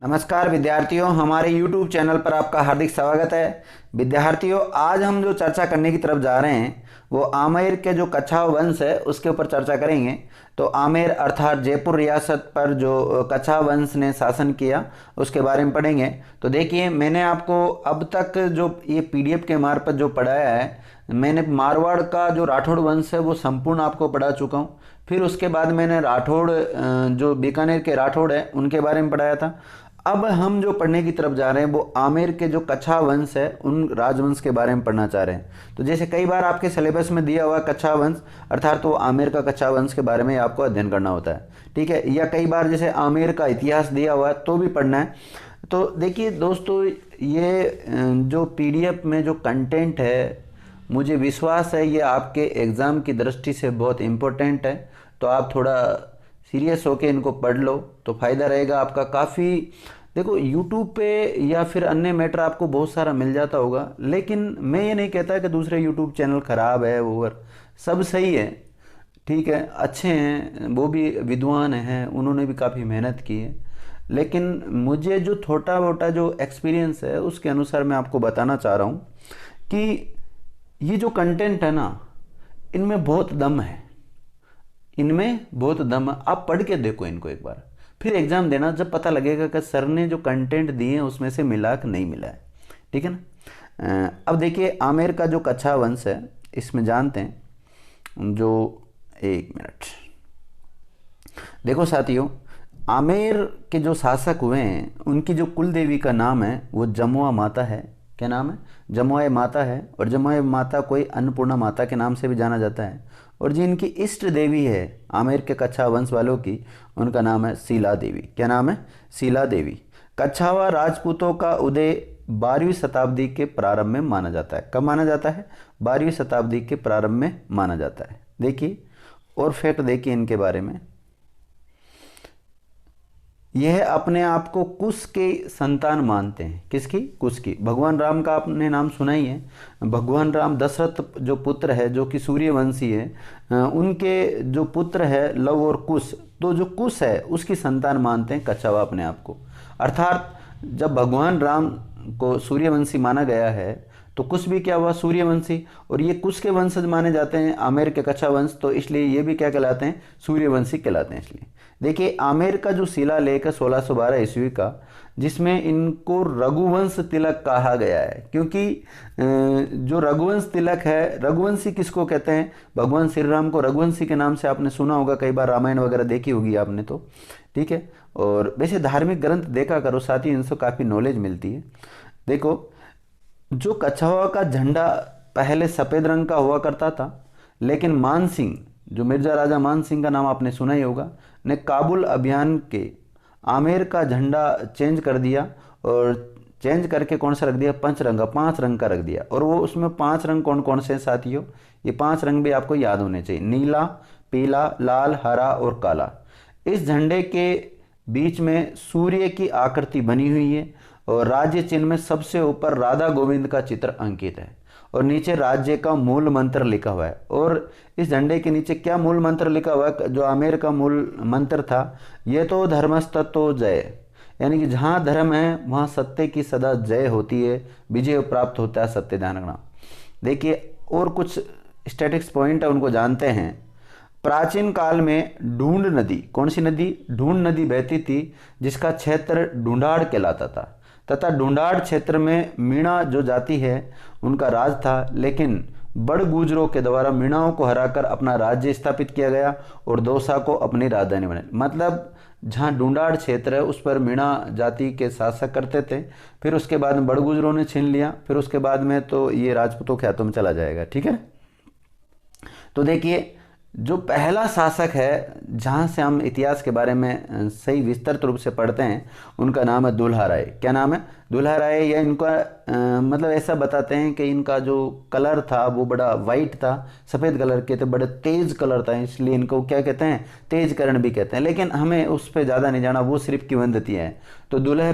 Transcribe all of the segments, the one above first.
नमस्कार विद्यार्थियों, हमारे YouTube चैनल पर आपका हार्दिक स्वागत है। विद्यार्थियों, आज हम जो चर्चा करने की तरफ जा रहे हैं वो आमेर के जो कच्छावा वंश है उसके ऊपर चर्चा करेंगे। तो आमेर अर्थात जयपुर रियासत पर जो कच्छावा वंश ने शासन किया उसके बारे में पढ़ेंगे। तो देखिए, मैंने आपको अब तक जो ये PDF के मार्फत जो पढ़ाया है, मैंने मारवाड़ का जो राठौड़ वंश है वो संपूर्ण आपको पढ़ा चुका हूँ। फिर उसके बाद मैंने राठौड़ जो बीकानेर के राठौड़ है उनके बारे में पढ़ाया था। अब हम जो पढ़ने की तरफ जा रहे हैं वो आमेर के जो कच्छावा वंश है उन राजवंश के बारे में पढ़ना चाह रहे हैं। तो जैसे कई बार आपके सिलेबस में दिया हुआ कच्छावा वंश अर्थात तो आमेर का कच्छावा वंश के बारे में आपको अध्ययन करना होता है, ठीक है। या कई बार जैसे आमेर का इतिहास दिया हुआ है तो भी पढ़ना है। तो देखिए दोस्तों, ये जो PDF में जो कंटेंट है, मुझे विश्वास है ये आपके एग्ज़ाम की दृष्टि से बहुत इम्पोर्टेंट है। तो आप थोड़ा सीरियस होकर इनको पढ़ लो तो फ़ायदा रहेगा आपका काफ़ी। देखो, YouTube पे या फिर अन्य मैटर आपको बहुत सारा मिल जाता होगा, लेकिन मैं ये नहीं कहता कि दूसरे YouTube चैनल ख़राब है, ओवर सब सही है, ठीक है, अच्छे हैं, वो भी विद्वान हैं, उन्होंने भी काफ़ी मेहनत की है। लेकिन मुझे जो छोटा मोटा जो एक्सपीरियंस है उसके अनुसार मैं आपको बताना चाह रहा हूँ कि ये जो कंटेंट है ना, इनमें बहुत दम है, इनमें बहुत दम है। आप पढ़ के देखो इनको एक बार, फिर एग्ज़ाम देना, जब पता लगेगा कि सर ने जो कंटेंट दिए हैं उसमें से मिला कि नहीं मिला है, ठीक है ना। अब देखिए, आमेर का जो कच्छावा वंश है इसमें जानते हैं जो, एक मिनट, देखो साथियों, आमेर के जो शासक हुए हैं उनकी जो कुल देवी का नाम है वो जमुआ माता है। क्या नाम है? जमुआ माता है। और जमुआ माता कोई अन्नपूर्णा माता के नाम से भी जाना जाता है। और जिनकी इष्ट देवी है आमेर के कच्छावा वंश वालों की, उनका नाम है शीला देवी। क्या नाम है? शीला देवी। कच्छावा राजपूतों का उदय 12वीं शताब्दी के प्रारंभ में माना जाता है। कब माना जाता है? 12वीं शताब्दी के प्रारंभ में माना जाता है। देखिए और फैक्ट देखिए इनके बारे में, यह अपने आप को कुश के संतान मानते हैं। किसकी? कुश की। भगवान राम का आपने नाम सुना ही है। भगवान राम दशरथ जो पुत्र है जो कि सूर्यवंशी है, उनके जो पुत्र है लव और कुश, तो जो कुश है उसकी संतान मानते हैं कच्छावा अपने आप को। अर्थात जब भगवान राम को सूर्यवंशी माना गया है तो कुश भी क्या हुआ? सूर्यवंशी। और ये कुश के वंशज माने जाते हैं आमेर के कच्छावा वंश, तो इसलिए ये भी क्या कहलाते हैं? सूर्यवंशी कहलाते हैं। इसलिए देखिए, आमेर का जो शिलालेख है 1612 ईस्वी का, जिसमें इनको रघुवंश तिलक कहा गया है, क्योंकि जो रघुवंश तिलक है, रघुवंशी किसको कहते हैं? भगवान श्री राम को रघुवंशी के नाम से आपने सुना होगा, कई बार रामायण वगैरह देखी होगी आपने, तो ठीक है। और वैसे धार्मिक ग्रंथ देखा करो साथ ही, इनसे काफ़ी नॉलेज मिलती है। देखो, जो कच्छावा का झंडा पहले सफ़ेद रंग का हुआ करता था, लेकिन मान सिंह, जो मिर्जा राजा मान सिंह का नाम आपने सुना ही होगा, ने काबुल अभियान के आमेर का झंडा चेंज कर दिया। और चेंज करके कौन सा रख दिया? पंच रंग, 5 रंग का रख दिया। और वो उसमें 5 रंग कौन कौन से साथियों? ये 5 रंग भी आपको याद होने चाहिए: नीला, पीला, लाल, हरा और काला। इस झंडे के बीच में सूर्य की आकृति बनी हुई है और राज्य चिन्ह में सबसे ऊपर राधा गोविंद का चित्र अंकित है और नीचे राज्य का मूल मंत्र लिखा हुआ है। और इस झंडे के नीचे क्या मूल मंत्र लिखा हुआ है? जो आमेर का मूल मंत्र था, ये तो धर्मस्ततो जय, यानी कि जहाँ धर्म है वहाँ सत्य की सदा जय होती है, विजय प्राप्त होता है, सत्य ध्यान रखना। देखिए और कुछ स्टैटिक्स पॉइंट है, उनको जानते हैं। प्राचीन काल में ढूंढ नदी, कौन सी नदी? ढूंढ नदी बहती थी, जिसका क्षेत्र ढूंढाड़ कहलाता था, तथा ढूंढाड़ क्षेत्र में मीणा जो जाति है उनका राज था। लेकिन बड़ गुजरों के द्वारा मीणाओं को हराकर अपना राज्य स्थापित किया गया और दौसा को अपनी राजधानी बनाई। मतलब जहाँ ढूंढाड़ क्षेत्र है उस पर मीणा जाति के शासक करते थे, फिर उसके बाद में बड़ गुजरों ने छीन लिया, फिर उसके बाद में तो ये राजपूतों के हाथों में चला जाएगा, ठीक है। तो देखिए, जो पहला शासक है जहाँ से हम इतिहास के बारे में सही विस्तृत रूप से पढ़ते हैं, उनका नाम है दुल्हा राय। क्या नाम है? दुल्हा राय। या इनका मतलब ऐसा बताते हैं कि इनका जो कलर था वो बड़ा वाइट था, सफ़ेद कलर के थे, बड़े तेज कलर था, इसलिए इनको क्या कहते हैं? तेज करण भी कहते हैं। लेकिन हमें उस पर ज़्यादा नहीं जाना, वो सिर्फ किंवदंती है। तो दुल्हा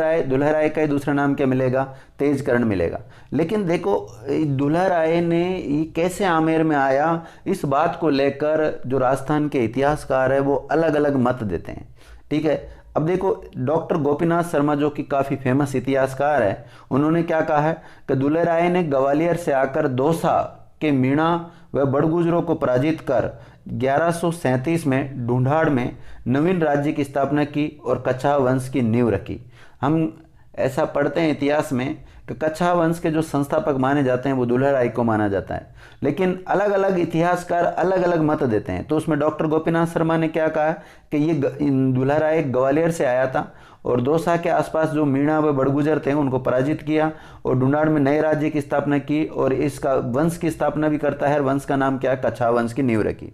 राय का ही दूसरा नाम क्या मिलेगा? तेज करण मिलेगा। लेकिन देखो, दुल्हा राय ने ये कैसे आमेर में आया, इस बात को लेकर जो राजस्थान के इतिहासकार है वो अलग अलग मत देते हैं, ठीक है। अब देखो, डॉक्टर गोपीनाथ शर्मा जो कि काफ़ी फेमस इतिहासकार है, उन्होंने क्या कहा है कि दुल्हे राय ने ग्वालियर से आकर दौसा के मीणा व बड़गुजरों को पराजित कर 1137 में ढूंढाड़ में नवीन राज्य की स्थापना की और कच्छा वंश की नींव रखी। हम ऐसा पढ़ते हैं इतिहास में कि कच्छा वंश के जो संस्थापक माने जाते हैं वो दुल्हे राय को माना जाता है, लेकिन अलग अलग इतिहासकार अलग अलग मत देते हैं। तो उसमें डॉक्टर गोपीनाथ शर्मा ने क्या कहा कि ये दुल्हा राय ग्वालियर से आया था और दौसा के आसपास जो मीणा व बड़गुजर थे उनको पराजित किया और ढूंढाड़ में नए राज्य की स्थापना की और इसका वंश की स्थापना भी करता है। वंश का नाम क्या है? कच्छा वंश की नींव रखी।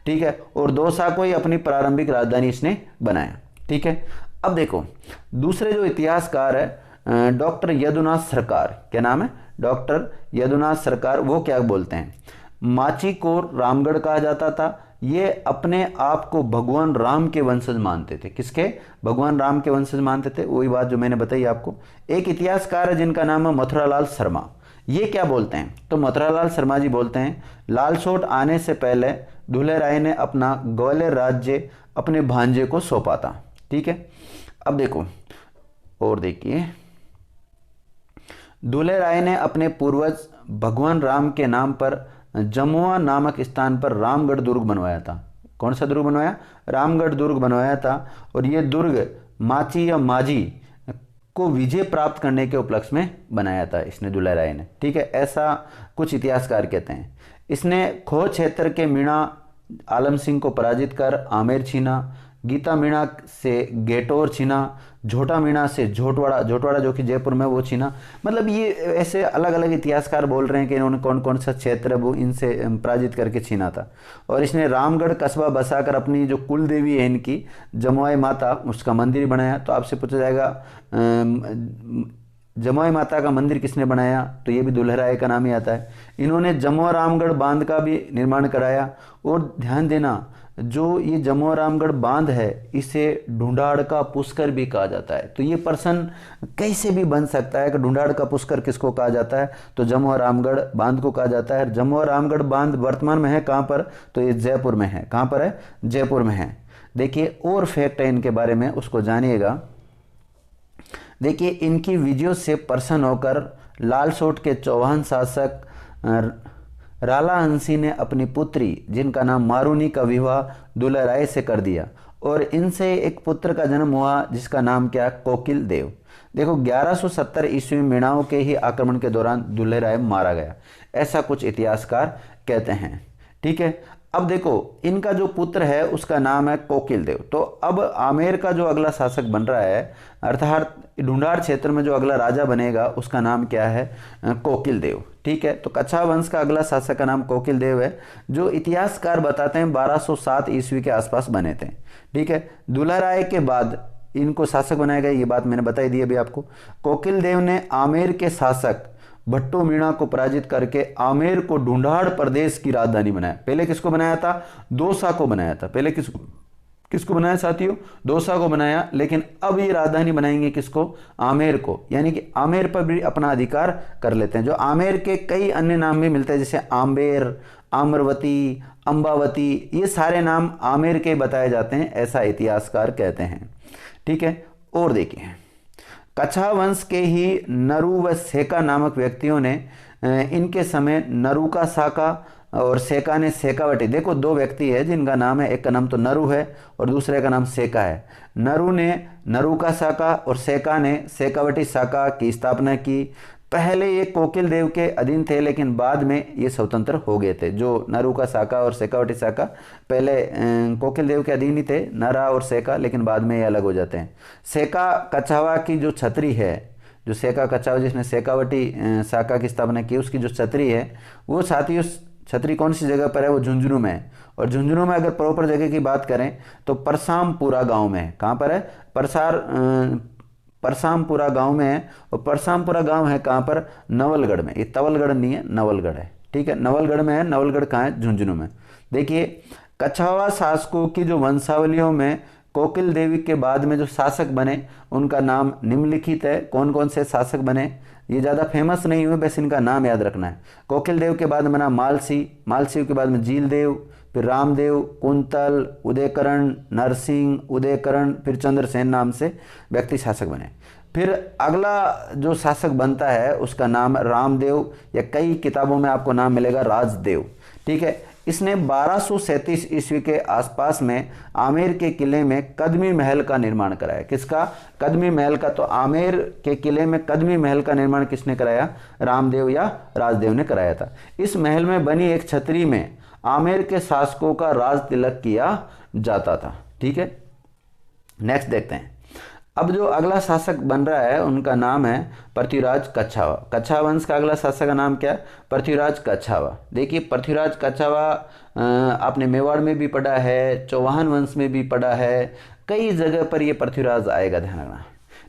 ठीक है, और दौसा को ही अपनी प्रारंभिक राजधानी इसने बनाया। ठीक है, अब देखो दूसरे जो इतिहासकार है डॉक्टर यदुनाथ सरकार, क्या नाम है? डॉक्टर यदुनाथ सरकार। वो क्या बोलते हैं? माची को रामगढ़ कहा जाता था। ये अपने आप को भगवान राम के वंशज मानते थे। किसके? भगवान राम के वंशज मानते थे। वही बात जो मैंने बताई आपको। एक इतिहासकार है जिनका नाम है मथुरालाल शर्मा। ये क्या बोलते हैं? तो मथुरालाल शर्मा जी बोलते हैं लालसोट आने से पहले दुल्हे राय ने अपना ग्वालियर राज्य अपने भांजे को सौंपा था। ठीक है, अब देखो और देखिए, दुल्हे राय ने अपने पूर्वज भगवान राम के नाम पर जमुआ नामक स्थान पर रामगढ़ दुर्ग बनवाया था। कौन सा दुर्ग बनवाया? रामगढ़ दुर्ग बनवाया था। और ये दुर्ग माची या माझी को विजय प्राप्त करने के उपलक्ष्य में बनाया था इसने, दुल्हे राय ने। ठीक है, ऐसा कुछ इतिहासकार कहते हैं। इसने खो क्षेत्र के मीणा आलम सिंह को पराजित कर आमेर छीना, गीता मीणा से गेटोर छीना, झोटा मीणा से झोटवाड़ा जो कि जयपुर में वो छीना। मतलब ये ऐसे अलग अलग इतिहासकार बोल रहे हैं कि इन्होंने कौन कौन सा क्षेत्र वो इनसे पराजित करके छीना था। और इसने रामगढ़ कस्बा बसाकर अपनी जो कुल देवी है इनकी जमुआई माता, उसका मंदिर बनाया। तो आपसे पूछा जाएगा जमुआई माता का मंदिर किसने बनाया? तो ये भी दुल्हे राय का नाम ही आता है। इन्होंने जमुआ रामगढ़ बांध का भी निर्माण कराया। और ध्यान देना, जो ये जमुआ रामगढ़ बांध है इसे ढूंढाड़ का पुष्कर भी कहा जाता है। तो ये प्रश्न कैसे भी बन सकता है कि ढूंढाड़ का पुष्कर किसको कहा जाता है? तो जमुआ रामगढ़ बांध को कहा जाता है। जमुआ रामगढ़ बांध वर्तमान में है कहाँ पर? तो ये जयपुर में है। कहाँ पर है? जयपुर में है। देखिए और फैक्ट है इनके बारे में, उसको जानिएगा। देखिए, इनकी विजयों से प्रसन्न होकर लालसोट के चौहान शासक राला हंसी ने अपनी पुत्री जिनका नाम मारूनी का विवाह दुल्हे राय से कर दिया और इनसे एक पुत्र का जन्म हुआ जिसका नाम क्या? कोकिल देव। देखो 1170 ईस्वी में मीणाओं के ही आक्रमण के दौरान दुल्हे राय मारा गया, ऐसा कुछ इतिहासकार कहते हैं। ठीक है, अब देखो इनका जो पुत्र है उसका नाम है कोकिल देव। तो अब आमेर का जो अगला शासक बन रहा है, अर्थात ढूंढाड़ क्षेत्र में जो अगला राजा बनेगा उसका नाम क्या है? कोकिल देव। ठीक है, तो कच्छा वंश का अगला शासक का नाम कोकिल देव है, जो इतिहासकार बताते हैं 1207 ईस्वी के आसपास बने थे। ठीक है, दुल्हा राय के बाद इनको शासक बनाया गया, ये बात मैंने बताई दी अभी आपको। कोकिल देव ने आमेर के शासक भट्टो मीणा को पराजित करके आमेर को ढूंढाड़ प्रदेश की राजधानी बनाया। पहले किसको बनाया था? दौसा को बनाया था। पहले किसको बनाया साथियों? दौसा को बनाया। लेकिन अब ये राजधानी बनाएंगे किसको? आमेर को। यानी कि आमेर पर भी अपना अधिकार कर लेते हैं। जो आमेर के कई अन्य नाम भी मिलते हैं, जैसे आम्बेर, आम्रवती, अंबावती, ये सारे नाम आमेर के बताए जाते हैं, ऐसा इतिहासकार कहते हैं। ठीक है, और देखिए कच्छा वंश के ही नरु व सेका नामक व्यक्तियों ने इनके समय नरु का साका और सेका ने सेकावटी। देखो दो व्यक्ति है जिनका नाम है, एक का नाम तो नरु है और दूसरे का नाम सेका है। नरु ने नरु का साका और सेका ने सेकावटी साका की स्थापना की। पहले ये कोकिल देव के अधीन थे लेकिन बाद में ये स्वतंत्र हो गए थे। जो नरु का साका और सेकावटी साका पहले कोकिल देव के अधीन ही थे, नरा और सेका, लेकिन बाद में ये अलग हो जाते हैं। सेका कछावा की जो छतरी है, जो सेका कछावा जिसने सेकावटी साका की स्थापना की, उसकी जो छतरी है वो साथियों छतरी कौन सी जगह पर है? वो झुंझुनू में है। और झुंझुनू में अगर प्रॉपर जगह की बात करें तो परसामपुरा गांव में है। कहाँ पर है? परसामपुरा गांव में है। और परसामपुरा गांव है कहाँ पर? नवलगढ़ में। ये तवलगढ़ नहीं है, नवलगढ़ है। ठीक है, नवलगढ़ में है। नवलगढ़ कहाँ है? झुंझुनू में। देखिए कछावा शासकों की जो वंशावलियों में कोकिल देवी के बाद में जो शासक बने उनका नाम निम्नलिखित है। कौन कौन से शासक बने? ये ज़्यादा फेमस नहीं हुए, बस इनका नाम याद रखना है। कोकिल देव के बाद बना मालसी, मालसी के बाद में जील देव, फिर रामदेव, कुंतल, उदयकरण, नरसिंह, उदयकरण, फिर चंद्रसेन नाम से व्यक्ति शासक बने। फिर अगला जो शासक बनता है उसका नाम रामदेव, या कई किताबों में आपको नाम मिलेगा राजदेव। ठीक है, इसने 1237 ईस्वी के आसपास में आमेर के किले में कदमी महल का निर्माण कराया। किसका? कदमी महल का। तो आमेर के किले में कदमी महल का निर्माण किसने कराया? रामदेव या राजदेव ने कराया था। इस महल में बनी एक छतरी में आमेर के शासकों का राज तिलक किया जाता था। ठीक है, नेक्स्ट देखते हैं। अब जो अगला शासक बन रहा है उनका नाम है पृथ्वीराज कच्छावा। कच्छावा वंश का अगला शासक का नाम क्या है? पृथ्वीराज कच्छावा। देखिए, पृथ्वीराज कच्छावा आपने मेवाड़ में भी पढ़ा है, चौहान वंश में भी पढ़ा है, कई जगह पर ये पृथ्वीराज आएगा, ध्यान रखना।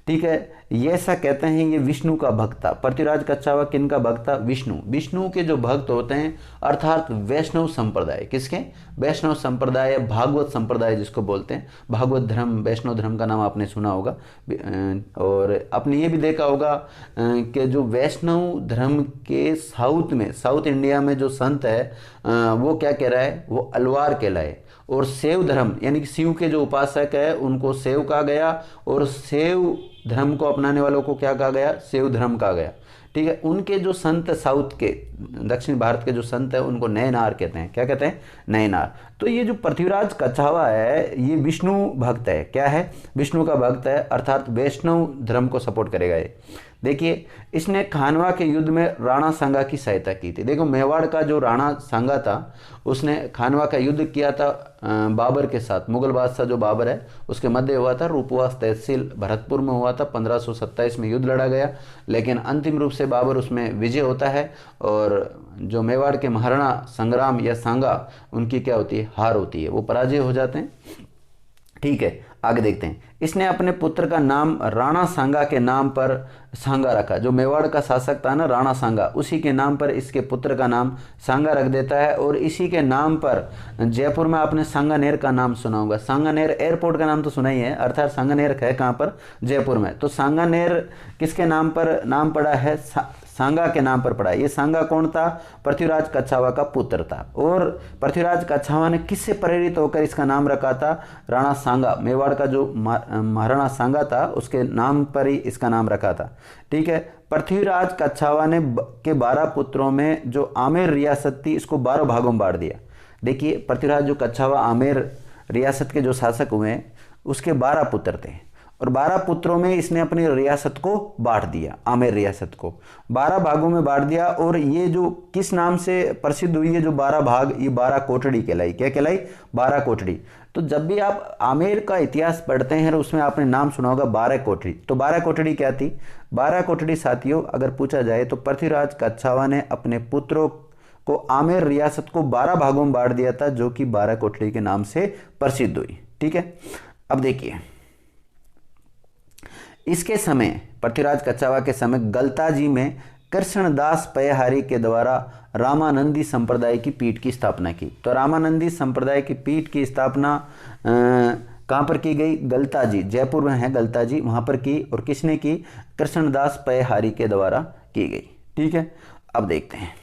ठीक है, ये ऐसा कहते हैं ये विष्णु का भक्त था। पृथ्वीराज कच्छावा किन का भक्त था? विष्णु। विष्णु के जो भक्त होते हैं, अर्थात वैष्णव संप्रदाय। किसके? वैष्णव संप्रदाय, भागवत संप्रदाय जिसको बोलते हैं, भागवत धर्म, वैष्णव धर्म का नाम आपने सुना होगा। और आपने ये भी देखा होगा कि जो वैष्णव धर्म के साउथ में, साउथ इंडिया में जो संत है वो क्या कह रहा है? वो अलवार कहलाए। और शैव धर्म यानी कि शिव के जो उपासक है उनको शैव कहा गया, और शैव धर्म को अपनाने वालों को क्या कहा गया? शैव धर्म कहा गया। ठीक है, उनके जो संत साउथ के, दक्षिण भारत के जो संत है उनको नयनार कहते हैं। क्या कहते हैं? नयनार। तो ये जो पृथ्वीराज कच्छावा है ये विष्णु भक्त है। क्या है? विष्णु का भक्त है, अर्थात वैष्णव धर्म को सपोर्ट करेगा ये। देखिए, इसने खानवा के युद्ध में राणा सांगा की सहायता की थी। देखो, मेवाड़ का जो राणा सांगा था उसने खानवा का युद्ध किया था बाबर के साथ। मुगल बादशाह जो बाबर है उसके मध्य हुआ था। रूपवास तहसील भरतपुर में हुआ था। 1527 में युद्ध लड़ा गया, लेकिन अंतिम रूप से बाबर उसमें विजय होता है, और जो मेवाड़ के महाराणा संग्राम या सांगा उनकी क्या होती है? हार होती है, वो पराजय हो जाते हैं। ठीक है, आगे देखते हैं। इसने अपने पुत्र का नाम राणा सांगा के नाम पर सांगा रखा। जो मेवाड़ का शासक था ना राणा सांगा, उसी के नाम पर इसके पुत्र का नाम सांगा रख देता है। और इसी के नाम पर जयपुर में आपने सांगानेर का नाम सुना होगा। सांगानेर एयरपोर्ट का नाम तो सुना ही है, अर्थात सांगानेर है कहाँ पर? जयपुर में। तो सांगानेर किसके नाम पर नाम पड़ा है? सांगा के नाम पर पड़ा। ये सांगा कौन था? पृथ्वीराज कच्छावा का पुत्र था। और पृथ्वीराज कच्छावा ने किससे प्रेरित होकर इसका नाम रखा था? राणा सांगा, मेवाड़ का जो महाराणा सांगा था उसके नाम पर ही इसका नाम रखा था। ठीक है, पृथ्वीराज कच्छावा ने के 12 पुत्रों में जो आमेर रियासत थी इसको 12 भागों में बांट दिया। देखिए, पृथ्वीराज जो कच्छावा आमेर रियासत के जो शासक हुए उसके 12 पुत्र थे, और 12 पुत्रों में इसने अपनी रियासत को बांट दिया। आमेर रियासत को 12 भागों में बांट दिया। और ये जो किस नाम से प्रसिद्ध हुई है जो 12 भाग? ये 12 कोटड़ी कहलाई। क्या कहलाई? 12 कोटड़ी। तो जब भी आप आमेर का इतिहास पढ़ते हैं उसमें आपने नाम सुना होगा 12 कोटड़ी। तो 12 कोटड़ी क्या थी? 12 कोटड़ी साथियों अगर पूछा जाए तो पृथ्वीराज कच्छावा ने अपने पुत्रों को आमेर रियासत को 12 भागों में बांट दिया था, जो कि 12 कोटड़ी के नाम से प्रसिद्ध हुई। ठीक है, अब देखिए, इसके समय पृथ्वीराज कच्छावा के समय गलताजी में कृष्णदास पयहारी के द्वारा रामानंदी संप्रदाय की पीठ की स्थापना की। तो रामानंदी संप्रदाय की पीठ की स्थापना कहाँ पर की गई? गलताजी, जयपुर में है गलताजी, वहाँ पर की। और किसने की? कृष्णदास पयहारी के द्वारा की गई। ठीक है, अब देखते हैं।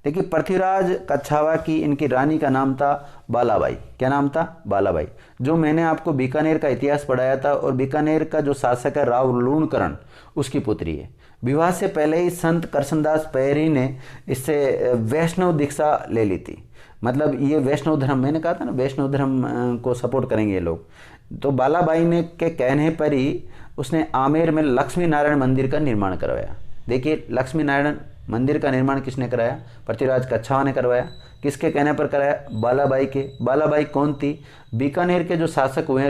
देखिए, पृथ्वीराज कच्छावा की इनकी रानी का नाम था बालाबाई। क्या नाम था? बालाबाई। जो मैंने आपको बीकानेर का इतिहास पढ़ाया था, और बीकानेर का जो शासक है राव लूणकरण, उसकी पुत्री है। विवाह से पहले ही संत कृष्णदास पयरी ने इससे वैष्णव दीक्षा ले ली थी। मतलब ये वैष्णव धर्म, मैंने कहा था ना वैष्णव धर्म को सपोर्ट करेंगे ये लोग। तो बालाबाई ने के कहने पर ही उसने आमेर में लक्ष्मी नारायण मंदिर का निर्माण करवाया। देखिए, लक्ष्मी नारायण मंदिर का निर्माण किसने कराया? पृथ्वीराज कच्छावा ने करवाया। किसके कहने पर कराया? बालाबाई के। बालाबाई कौन थी? बीकानेर के जो शासक हुए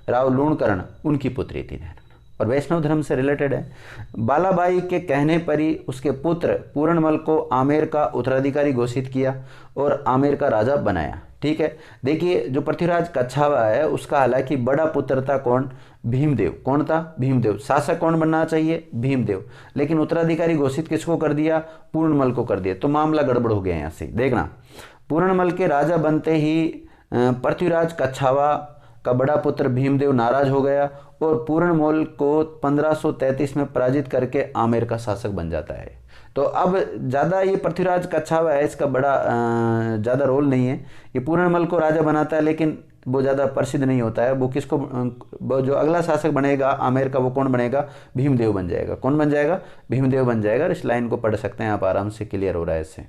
राव लूणकरण, उनकी पुत्री थी, और वैष्णव धर्म से रिलेटेड है। बालाबाई के कहने पर ही उसके पुत्र पूर्णमल को आमेर का उत्तराधिकारी घोषित किया और आमेर का राजा बनाया। ठीक है, देखिए, जो पृथ्वीराज कच्छावा है उसका हालांकि बड़ा पुत्र था कौन? भीमदेव। कौन था? भीमदेव। शासक कौन बनना चाहिए? भीमदेव। लेकिन उत्तराधिकारी घोषित किसको कर दिया? पूर्णमल को कर दिया। तो मामला गड़बड़ हो गया यहाँ से। देखना, पूर्णमल के राजा बनते ही पृथ्वीराज कच्छावा का बड़ा पुत्र भीमदेव नाराज हो गया और पूर्णमल को 1533 में पराजित करके आमेर का शासक बन जाता है। तो अब ज़्यादा ये पृथ्वीराज कच्छावा है, इसका बड़ा ज़्यादा रोल नहीं है। ये पूर्णमल को राजा बनाता है लेकिन वो ज़्यादा प्रसिद्ध नहीं होता है। वो किसको, वो जो अगला शासक बनेगा आमेर का, वो कौन बनेगा? भीमदेव बन जाएगा। कौन बन जाएगा? भीमदेव बन जाएगा। इस लाइन को पढ़ सकते हैं आप, आराम से क्लियर हो रहा है इससे।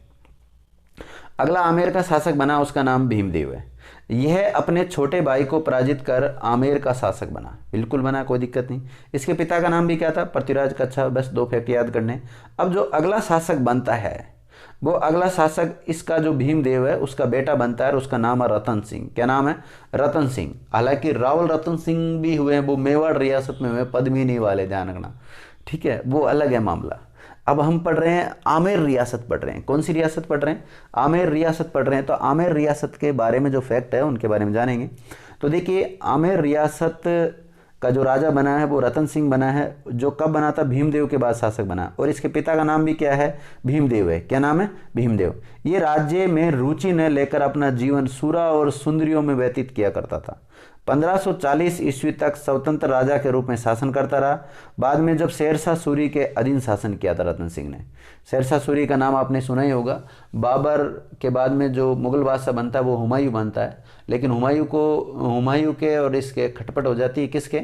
अगला आमेर का शासक बना, उसका नाम भीमदेव है। यह अपने छोटे भाई को पराजित कर आमेर का शासक बना, बिल्कुल बना, कोई दिक्कत नहीं। इसके पिता का नाम भी क्या था? पृथ्वीराज कच्छा। बस 2 फैक्ट याद करने। अब जो अगला शासक बनता है, वो अगला शासक इसका जो भीमदेव है उसका बेटा बनता है और उसका नाम है रतन सिंह। क्या नाम है? रतन सिंह। हालांकि रावल रतन सिंह भी हुए हैं, वो मेवाड़ रियासत में हुए, पद्मिनी वाले, ध्यान रखना, ठीक है, वो अलग है मामला। अब हम पढ़ रहे हैं आमेर रियासत पढ़ रहे हैं। कौन सी रियासत पढ़ रहे हैं? आमेर रियासत पढ़ रहे हैं। तो आमेर रियासत के बारे में जो फैक्ट है उनके बारे में जानेंगे। तो देखिए, आमेर रियासत का जो राजा बना है वो रतन सिंह बना है, जो कब बना था? भीमदेव के बाद शासक बना। और इसके पिता का नाम भी क्या है? भीमदेव है। क्या नाम है? भीमदेव। ये राज्य में रुचि न लेकर अपना जीवन सुरा और सुंदरियों में व्यतीत किया करता था। 1540 ईस्वी तक स्वतंत्र राजा के रूप में शासन करता रहा। बाद में जब शेरशाह सूरी के अधीन शासन किया था रतन सिंह ने। शेरशाह सूरी का नाम आपने सुना ही होगा। बाबर के बाद में जो मुगल बादशाह बनता है वो हुमायूं बनता है, लेकिन हुमायूं के और इसके खटपट हो जाती है किसके?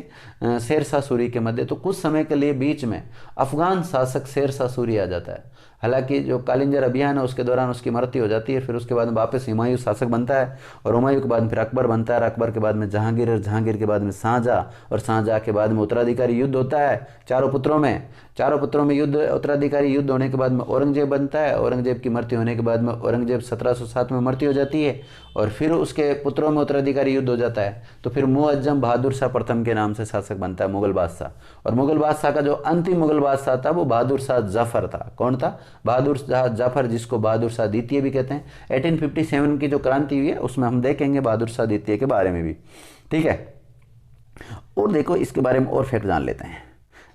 शेरशाह सूरी के मध्य। तो कुछ समय के लिए बीच में अफगान शासक शेरशाह सूरी आ जाता है। हालांकि जो कालिंजर अभियान है उसके दौरान उसकी मृत्यु हो जाती है। फिर उसके बाद वापस हुमायूं शासक बनता है और हुमायूं के बाद फिर अकबर बनता है। अकबर के बाद में जहांगीर और जहांगीर के बाद में शाहजहां और शाहजहां के बाद में उत्तराधिकारी युद्ध होता है चारों पुत्रों में युद्ध, उत्तराधिकारी युद्ध होने के बाद में औरंगजेब बनता है। औरंगजेब की मृत्यु होने के बाद में औरंगजेब 1707 में मृत्यु हो जाती है और फिर उसके पुत्रों में उत्तराधिकारी युद्ध हो जाता है। तो फिर मुअज्जम बहादुर शाह प्रथम के नाम से शासक बनता है मुगल बादशाह। और मुगल बादशाह का जो अंतिम मुगल बादशाह था वो बहादुर शाह जफर था। कौन था? बहादुर शाह जफर, जिसको बहादुर शाह द्वितीय भी कहते हैं। 1857 की जो क्रांति हुई है उसमें हम देखेंगे बहादुर शाह द्वितीय के बारे में भी, ठीक है। और देखो इसके बारे में और फैक्ट जान लेते हैं।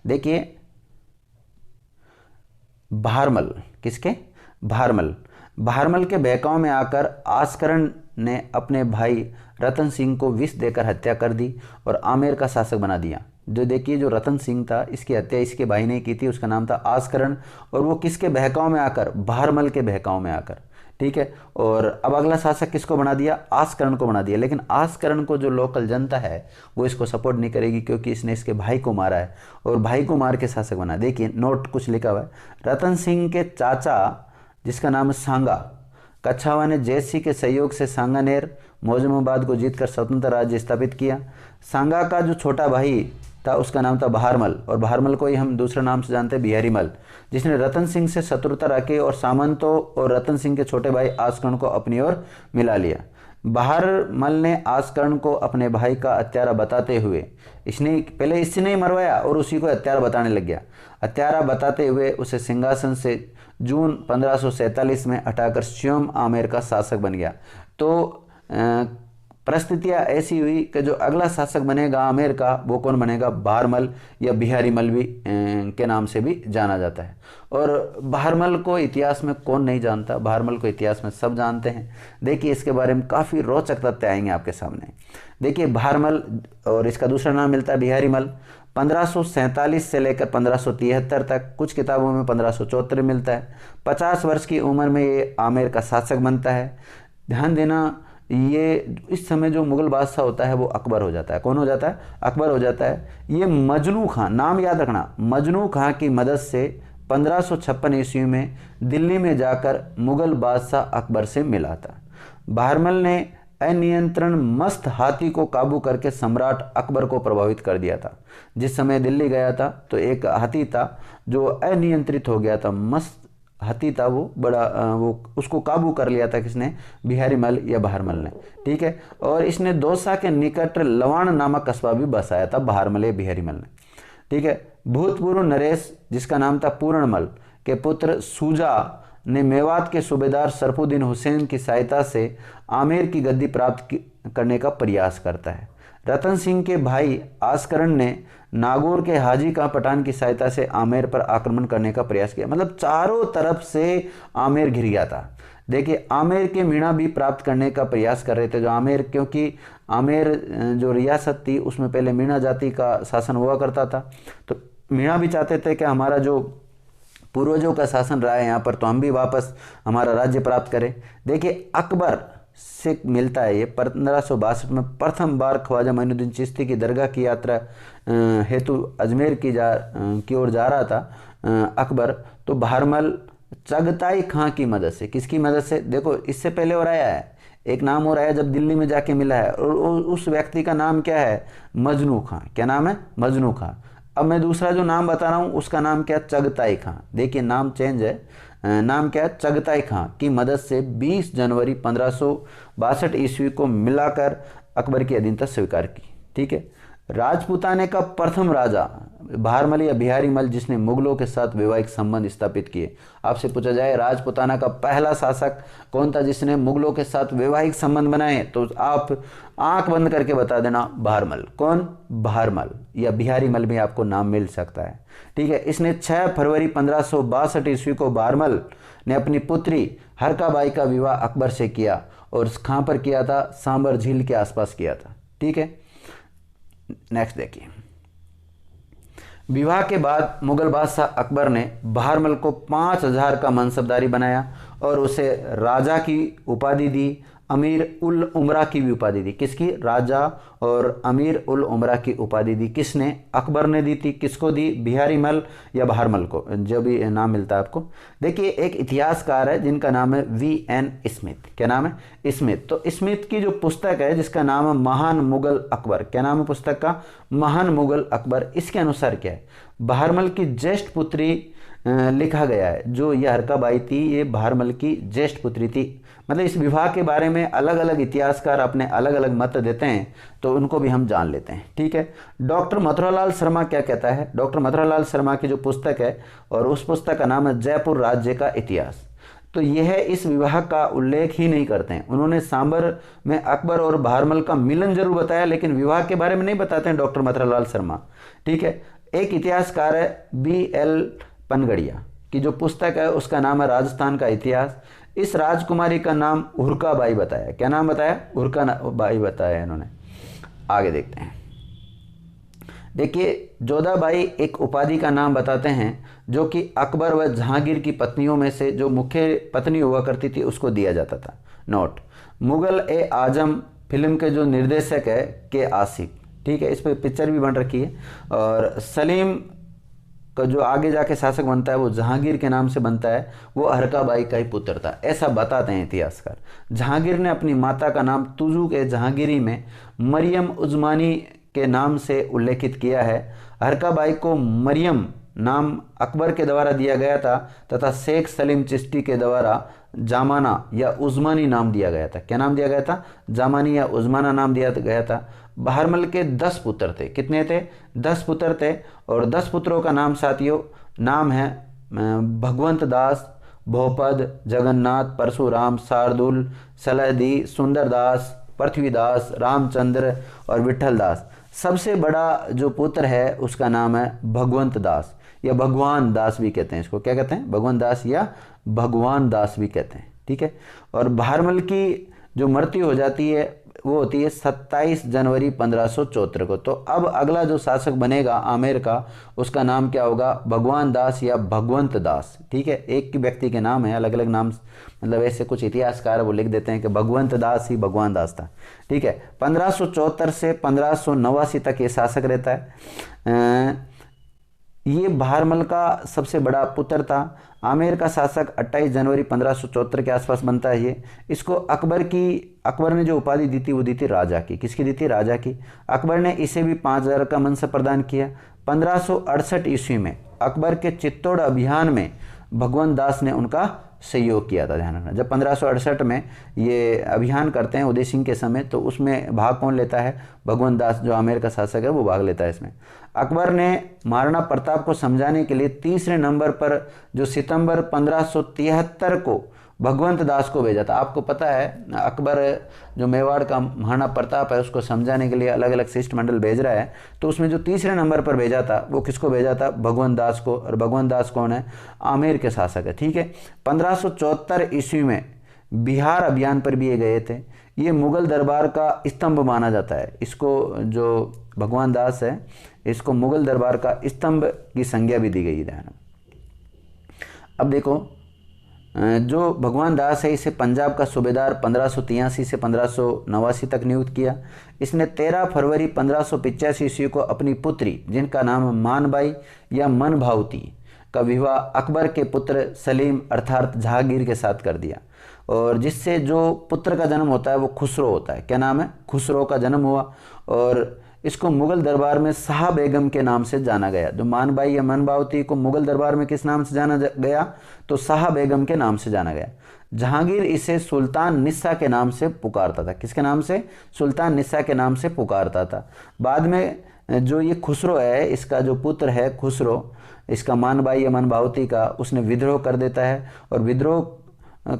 देखिए, भारमल, किसके? भारमल के बहकावे में आकर आस्करण ने अपने भाई रतन सिंह को विष देकर हत्या कर दी और आमेर का शासक बना दिया। जो देखिए, जो रतन सिंह था इसकी हत्या इसके भाई ने की थी, उसका नाम था आस्करण। और वो किसके बहकावे में आकर? भारमल के बहकावे में आकर, ठीक है। और अब अगला शासक किसको बना दिया? आस्करण को बना दिया। लेकिन आस्करण को जो लोकल जनता है वो इसको सपोर्ट नहीं करेगी, क्योंकि इसने इसके भाई को मारा है और भाई को मार के शासक बना। देखिए नोट कुछ लिखा हुआ है। रतन सिंह के चाचा, जिसका नाम है सांगा, कच्छावा ने जैत सिंह के सहयोग से सांगानेर मौजमाबाद को जीतकर स्वतंत्र राज्य स्थापित किया। सांगा का जो छोटा भाई था उसका नाम था बहारमल, और बहारमल को ही हम दूसरे नाम से जानते हैं बिहारीमल, जिसने रतन सिंह से शत्रुता रखी और सामंतों और रतन सिंह के छोटे भाई आस्करण को अपनी ओर मिला लिया। बहारमल ने आस्करण को अपने भाई का हत्यारा बताते हुए, इसने ही मरवाया और उसी को हत्यारा बताने लग गया। हत्यारा बताते हुए उसे सिंहासन से जून 1547 में हटाकर स्वयं आमेर का शासक बन गया। तो परिस्थितियाँ ऐसी हुई कि जो अगला शासक बनेगा आमेर का वो कौन बनेगा? बहारमल या बिहारीमल भी के नाम से भी जाना जाता है। और बहारमल को इतिहास में कौन नहीं जानता? बहारमल को इतिहास में सब जानते हैं। देखिए इसके बारे में काफ़ी रोचक तथ्य आएंगे आपके सामने। देखिए बहारमल, और इसका दूसरा नाम मिलता है बिहारीमल, 1547 से लेकर 1573 तक, कुछ किताबों में 1574 मिलता है। 50 वर्ष की उम्र में ये आमेर का शासक बनता है। ध्यान देना, ये इस समय जो मुगल बादशाह होता है वो अकबर हो जाता है। कौन हो जाता है? अकबर हो जाता है। ये मजनू खां, नाम याद रखना, मजनू खां की मदद से 1556 ईस्वी में दिल्ली में जाकर मुगल बादशाह अकबर से मिला था। बहारमल ने अनियंत्रण मस्त हाथी को काबू करके सम्राट अकबर को प्रभावित कर दिया था। जिस समय दिल्ली गया था तो एक हाथी था जो अनियंत्रित हो गया था, मस्त हाथी था वो बड़ा, वो उसको काबू कर लिया था किसने? बिहारीमल या बहारमल ने, ठीक है। और इसने दौसा के निकट लवाण नामक कस्बा भी बसाया था बहारमल या बिहारीमल ने, ठीक है। भूतपूर्व नरेश, जिसका नाम था पूर्णमल, के पुत्र सूजा ने मेवात के सूबेदार सरफुद्दीन हुसैन की सहायता से आमेर की गद्दी प्राप्त करने का प्रयास करता है। रतन सिंह के भाई आस्करण ने नागौर के हाजी का पठान की सहायता से आमेर पर आक्रमण करने का प्रयास किया। मतलब चारों तरफ से आमेर घिर गया था। देखिए आमेर के मीणा भी प्राप्त करने का प्रयास कर रहे थे, जो आमेर, क्योंकि आमेर जो रियासत थी उसमें पहले मीणा जाति का शासन हुआ करता था, तो मीणा भी चाहते थे कि हमारा जो पूर्वजों का शासन रहा है यहाँ पर, तो हम भी वापस हमारा राज्य प्राप्त करें। देखिए अकबर से मिलता है ये 1562 में प्रथम बार ख्वाजा मोइनुद्दीन चिश्ती की दरगाह की यात्रा हेतु अजमेर की ओर जा रहा था अकबर, तो भारमल चगताई खां की मदद से, किसकी मदद से, देखो इससे पहले और आया है, एक नाम और आया जब दिल्ली में जाके मिला है, और उस व्यक्ति का नाम क्या है, मजनू खां। क्या नाम है, मजनू खां। अब मैं दूसरा जो नाम बता रहा हूँ उसका नाम क्या, चगताई खां। देखिए नाम चेंज है, नाम क्या है, चगताई खां की मदद से 20 जनवरी 1562 ईस्वी को मिलाकर अकबर की अधीनता स्वीकार की। ठीक है। राजपूताने का प्रथम राजा भारमल या बिहारी मल जिसने मुगलों के साथ वैवाहिक संबंध स्थापित किए। आपसे पूछा जाए राजपूताना का पहला शासक कौन था जिसने मुगलों के साथ वैवाहिक संबंध बनाए, तो आप आंख बंद करके बता देना, भारमल। कौन, भारमल, या बिहारी मल भी आपको नाम मिल सकता है। ठीक है। इसने 6 फरवरी 1562 ईस्वी को भारमल ने अपनी पुत्री हरकाबाई का विवाह अकबर से किया, और कहाँ पर किया था, सांबर झील के आसपास किया था। ठीक है। नेक्स्ट देखिए, विवाह के बाद मुगल बादशाह अकबर ने भारमल को 5000 का मनसबदारी बनाया और उसे राजा की उपाधि दी, अमीर उल उमरा की भी उपाधि दी। किसकी, राजा और अमीर उल उमरा की उपाधि दी। किसने, अकबर ने दी थी। किसको दी, बिहारी मल या भारमल को, जो भी नाम मिलता है आपको। देखिए एक इतिहासकार है जिनका नाम है VN स्मिथ। क्या नाम है, स्मिथ। तो स्मिथ की जो पुस्तक है जिसका नाम है महान मुगल अकबर, क्या नाम है पुस्तक का, महान मुगल अकबर। इसके अनुसार क्या है, भारमल की ज्येष्ठ पुत्री लिखा गया है, जो यह हरकाबाई थी ये भारमल की ज्येष्ठ पुत्री थी। मतलब इस विवाह के बारे में अलग अलग इतिहासकार अपने अलग अलग मत देते हैं, तो उनको भी हम जान लेते हैं। ठीक है। डॉक्टर मथुरालाल शर्मा क्या कहता है, डॉक्टर मथुरालाल शर्मा की जो पुस्तक है, और उस पुस्तक का नाम है जयपुर राज्य का इतिहास, तो यह इस विवाह का उल्लेख ही नहीं करते हैं। उन्होंने सांबर में अकबर और भारमल का मिलन जरूर बताया, लेकिन विवाह के बारे में नहीं बताते हैं डॉक्टर मथुरालाल शर्मा। ठीक है। एक इतिहासकार है BL पनगड़िया की जो पुस्तक है उसका नाम है राजस्थान का इतिहास। इस राजकुमारी का नाम हुरकाबाई बताया। क्या नाम बताया, हुरकाबाई बताया इन्होंने। आगे देखते हैं। देखिए जोधाबाई एक उपाधि का नाम बताते हैं जो कि अकबर व जहांगीर की पत्नियों में से जो मुख्य पत्नी हुआ करती थी उसको दिया जाता था। नोट, मुगल-ए-आजम फिल्म के जो निर्देशक है के आसिफ। ठीक है। इस पर पिक्चर भी बन रखी है। और सलीम का जो आगे जाके शासक बनता है वो जहांगीर के नाम से बनता है, वो हरकाबाई का ही पुत्र था, ऐसा बताते हैं इतिहासकार। जहांगीर ने अपनी माता का नाम तुजुक ए जहांगीरी में मरियम उज़मानी के नाम से उल्लेखित किया है। हरकाबाई को मरियम नाम अकबर के द्वारा दिया गया था तथा शेख सलीम चिश्ती के द्वारा जामाना या उज़मानी नाम दिया गया था। क्या नाम दिया गया था, जामानी या उज़माना नाम दिया गया था। भारमल के 10 पुत्र थे। कितने थे, 10 पुत्र थे। और 10 पुत्रों का नाम साथियों नाम है भगवंत दास, भोपद, जगन्नाथ, परशुराम, शार्दुल, सलहदी, सुंदरदास, पृथ्वीदास, रामचंद्र और विठल दास। सबसे बड़ा जो पुत्र है उसका नाम है भगवंत दास या भगवान दास भी कहते हैं इसको। क्या कहते हैं, भगवान दास या भगवान दास भी कहते हैं। ठीक है। और भारमल की जो मृत्यु हो जाती है वो होती है 27 जनवरी 1574 को। तो अब अगला जो शासक बनेगा आमेर का उसका नाम क्या होगा, भगवान दास या भगवंत दास। ठीक है। एक ही व्यक्ति के नाम है, अलग अलग नाम, मतलब ऐसे कुछ इतिहासकार वो लिख देते हैं कि भगवंत दास ही भगवान दास था। ठीक है। 1574 से 1589 तक ये शासक रहता है। ये भारमल का सबसे बड़ा पुत्र था। आमेर का शासक 28 जनवरी 1574 के आसपास बनता है ये। इसको अकबर ने जो उपाधि दी थी वो दी थी राजा की। किसकी दी थी, राजा की। अकबर ने इसे भी 5000 का मनसब प्रदान किया। 1568 ईस्वी में अकबर के चित्तौड़ अभियान में भगवंत दास ने उनका सहयोग किया था। ध्यान रखना, जब 1568 में ये अभियान करते हैं उदय सिंह के समय, तो उसमें भाग कौन लेता है, भगवंत दास जो आमेर का शासक है वो भाग लेता है इसमें। अकबर ने महाराणा प्रताप को समझाने के लिए तीसरे नंबर पर जो सितंबर 1573 को भगवंत दास को भेजा था। आपको पता है अकबर जो मेवाड़ का महाराणा प्रताप है उसको समझाने के लिए अलग अलग शिष्टमंडल भेज रहा है, तो उसमें जो तीसरे नंबर पर भेजा था वो किसको भेजा था, भगवंत दास को। और भगवंत दास कौन है, आमेर के शासक है। ठीक है। 1574 ईस्वी में बिहार अभियान पर भी ये गए थे। ये मुगल दरबार का स्तंभ माना जाता है। इसको जो भगवान दास है, इसको मुगल दरबार का स्तंभ की संज्ञा भी दी गई है। ध्यान। अब देखो, जो भगवान दास है इसे पंजाब का सूबेदार 1583 से 1589 तक नियुक्त किया। इसने 13 फरवरी 1585 ईस्वी को अपनी पुत्री, जिनका नाम मानबाई या मनभावती, का विवाह अकबर के पुत्र सलीम अर्थात जहांगीर के साथ कर दिया, और जिससे जो पुत्र का जन्म होता है वो खुसरो होता है। क्या नाम है? खुसरो का जन्म हुआ, और इसको मुगल दरबार में शाह बेगम के नाम से जाना गया। जो मानबाई या मनभावती को मुगल दरबार में किस नाम से जाना गया? तो शाह बेगम के नाम से जाना गया। जहांगीर इसे सुल्तान निस्सा के नाम से पुकारता था। किसके नाम से? सुल्तान निस्सा के नाम से पुकारता था। बाद में जो ये खुसरो है, इसका जो पुत्र है खुसरो, इसका मानबाई या मनभावती का, उसने विद्रोह कर देता है, और विद्रोह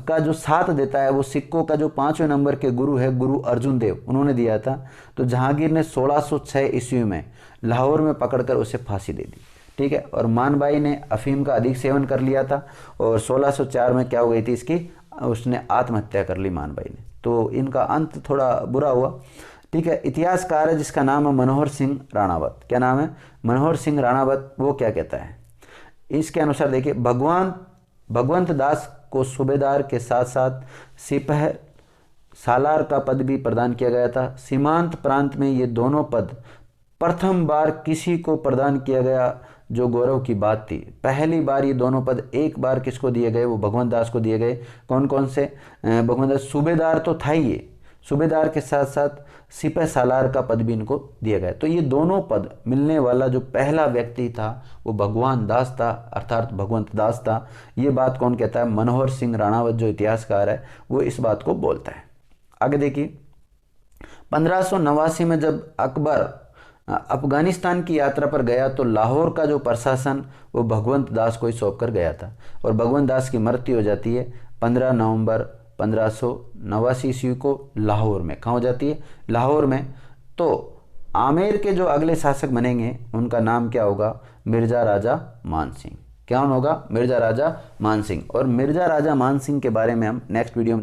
का जो साथ देता है वो सिक्कों का जो 5वें नंबर के गुरु है, गुरु अर्जुन देव, उन्होंने दिया था। तो जहांगीर ने 1606 ईस्वी में लाहौर में पकड़कर उसे फांसी दे दी। ठीक है। और मानबाई ने अफीम का अधिक सेवन कर लिया था, और 1604 में क्या हो गई थी इसकी? उसने आत्महत्या कर ली मानबाई ने। तो इनका अंत थोड़ा बुरा हुआ। ठीक है। इतिहासकार है जिसका नाम है मनोहर सिंह राणावत। क्या नाम है? मनोहर सिंह राणावत। वो क्या कहता है इसके अनुसार? देखिए, भगवंत दास को सूबेदार के साथ साथ सिपह सालार का पद भी प्रदान किया गया था। सीमांत प्रांत में ये दोनों पद प्रथम बार किसी को प्रदान किया गया, जो गौरव की बात थी। पहली बार ये दोनों पद एक बार किसको दिए गए? वो भगवंत दास को दिए गए। कौन कौन से? भगवंत दास सूबेदार तो था ही, ये सूबेदार के साथ साथ सिपह सालार का पद भी इनको दिया गया। तो ये दोनों पद मिलने वाला जो पहला व्यक्ति था वो भगवान दास था, अर्थात भगवंत दास था। ये बात कौन कहता है? मनोहर सिंह राणावत जो इतिहासकार है वो इस बात को बोलता है। आगे देखिए, 1589 में जब अकबर अफगानिस्तान की यात्रा पर गया तो लाहौर का जो प्रशासन वो भगवंत दास को ही सौंप कर गया था, और भगवंत दास की मृत्यु हो जाती है 15 नवंबर 1589 ईस्वी को लाहौर में। कहाँ हो जाती है? लाहौर में। तो आमेर के जो अगले शासक बनेंगे उनका नाम क्या होगा? मिर्जा राजा मान सिंह। क्या होगा? मिर्जा राजा मान सिंह। और मिर्जा राजा मान सिंह के बारे में हम नेक्स्ट वीडियो में